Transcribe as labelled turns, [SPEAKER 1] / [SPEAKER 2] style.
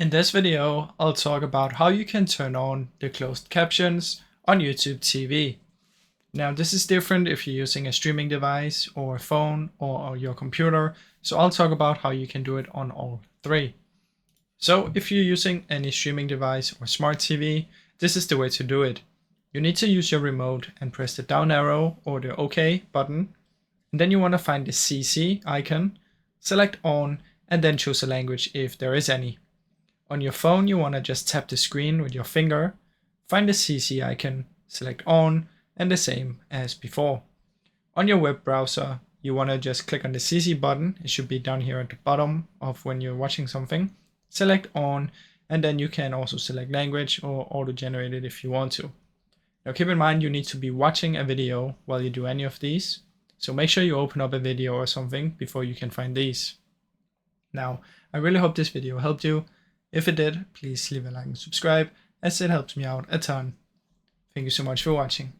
[SPEAKER 1] In this video, I'll talk about how you can turn on the closed captions on YouTube TV. Now, this is different if you're using a streaming device or a phone or your computer, so I'll talk about how you can do it on all three. So if you're using any streaming device or smart TV, this is the way to do it. You need to use your remote and press the down arrow or the OK button, and then you want to find the CC icon, select on, and then choose a language if there is any. On your phone, you want to just tap the screen with your finger, find the CC icon, select on, and the same as before. On your web browser, you want to just click on the CC button. It should be down here at the bottom of when you're watching something. Select on, and then you can also select language or auto-generate it if you want to. Now keep in mind you need to be watching a video while you do any of these, so make sure you open up a video or something before you can find these. Now, I really hope this video helped you. If it did, please leave a like and subscribe, as it helps me out a ton. Thank you so much for watching.